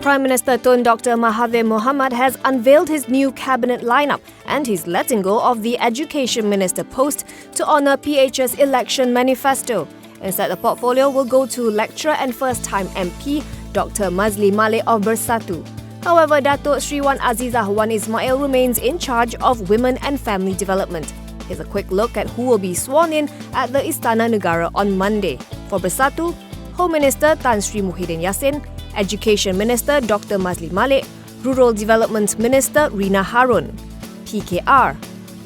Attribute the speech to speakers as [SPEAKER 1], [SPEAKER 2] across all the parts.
[SPEAKER 1] Prime Minister Tun Dr. Mahathir Mohamad has unveiled his new cabinet lineup and he's letting go of the Education Minister post to honour PH's election manifesto. Instead, the portfolio will go to lecturer and first-time MP Dr. Mazli Malik of Bersatu. However, Datuk Sri Wan Azizah Wan Ismail remains in charge of Women and Family Development. Here's a quick look at who will be sworn in at the Istana Negara on Monday. For Bersatu, Home Minister Tan Sri Muhyiddin Yassin, Education Minister Dr. Mazli Malik, Rural Development Minister Rina Harun. PKR,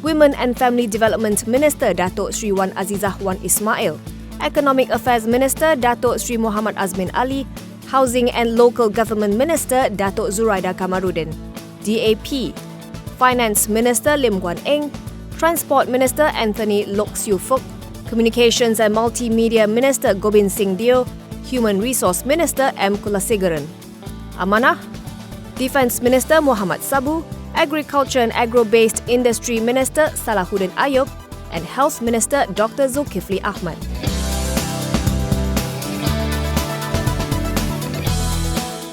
[SPEAKER 1] Women and Family Development Minister Datuk Sri Wan Azizah Wan Ismail, Economic Affairs Minister Datuk Sri Muhammad Azmin Ali, Housing and Local Government Minister Datuk Zuraida Kamaruddin. DAP, Finance Minister Lim Guan Eng, Transport Minister Anthony Lok Siu Fok, Communications and Multimedia Minister Gobind Singh Deo, Human Resource Minister M. Kulasegaran. Amanah, Defence Minister Muhammad Sabu, Agriculture and Agro-Based Industry Minister Salahuddin Ayub, and Health Minister Dr. Zulkifli Ahmad.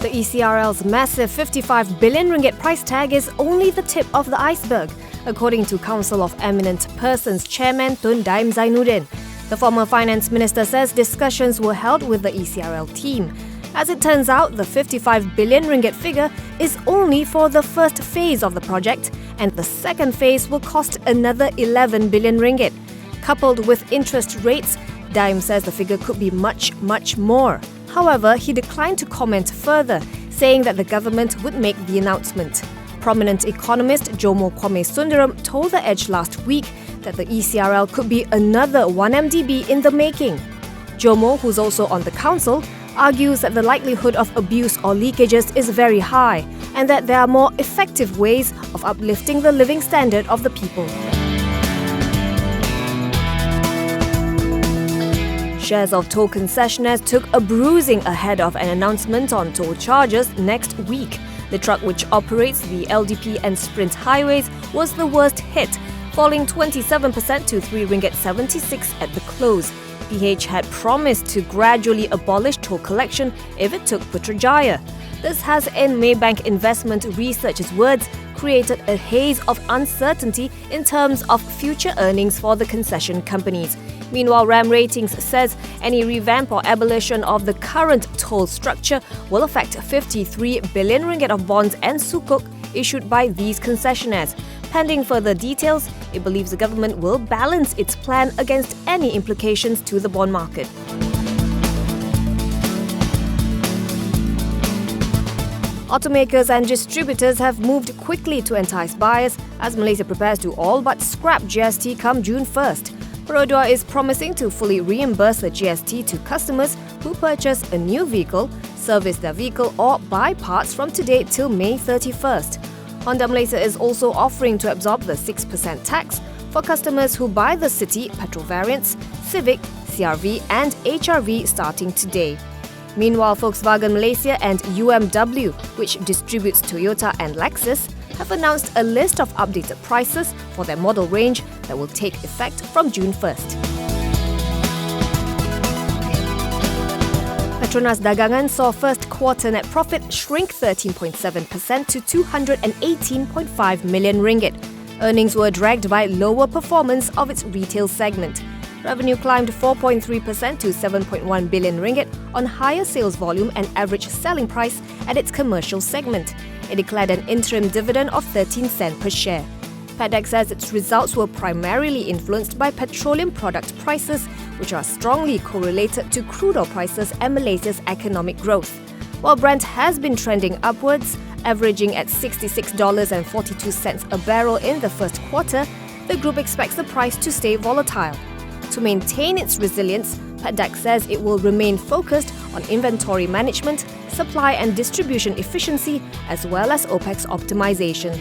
[SPEAKER 1] The ECRL's massive 55 billion ringgit price tag is only the tip of the iceberg, according to Council of Eminent Persons Chairman Tun Daim Zainuddin. The former finance minister says discussions were held with the ECRL team. As it turns out, the 55 billion ringgit figure is only for the first phase of the project, and the second phase will cost another 11 billion ringgit. Coupled with interest rates, Daim says the figure could be much, much more. However, he declined to comment further, saying that the government would make the announcement. Prominent economist Jomo Kwame Sundaram told The Edge last week that the ECRL could be another 1MDB in the making. Jomo, who's also on the council, argues that the likelihood of abuse or leakages is very high and that there are more effective ways of uplifting the living standard of the people. Shares of toll concessionaires took a bruising ahead of an announcement on toll charges next week. The truck which operates the LDP and Sprint highways was the worst hit, falling 27% to 3 ringgit 76 at the close. PH had promised to gradually abolish toll collection if it took Putrajaya. This has, in Maybank Investment Research's words, created a haze of uncertainty in terms of future earnings for the concession companies. Meanwhile, RAM Ratings says any revamp or abolition of the current toll structure will affect 53 billion ringgit of bonds and sukuk issued by these concessionaires. Pending further details, it believes the government will balance its plan against any implications to the bond market. Automakers and distributors have moved quickly to entice buyers as Malaysia prepares to all but scrap GST come June 1st. Perodua is promising to fully reimburse the GST to customers who purchase a new vehicle, service their vehicle or buy parts from today till May 31st. Honda Malaysia is also offering to absorb the 6% tax for customers who buy the City, petrol variants, Civic, CR-V and HR-V starting today. Meanwhile, Volkswagen Malaysia and UMW, which distributes Toyota and Lexus, have announced a list of updated prices for their model range that will take effect from June 1st. Petronas Dagangan saw first quarter net profit shrink 13.7% to 218.5 million ringgit. Earnings were dragged by lower performance of its retail segment. Revenue climbed 4.3% to 7.1 billion ringgit on higher sales volume and average selling price at its commercial segment. It declared an interim dividend of 13 cents per share. PETDEC says its results were primarily influenced by petroleum product prices, which are strongly correlated to crude oil prices and Malaysia's economic growth. While Brent has been trending upwards, averaging at $66.42 a barrel in the first quarter, the group expects the price to stay volatile. To maintain its resilience, PETDEC says it will remain focused on inventory management, supply and distribution efficiency, as well as OPEX optimization.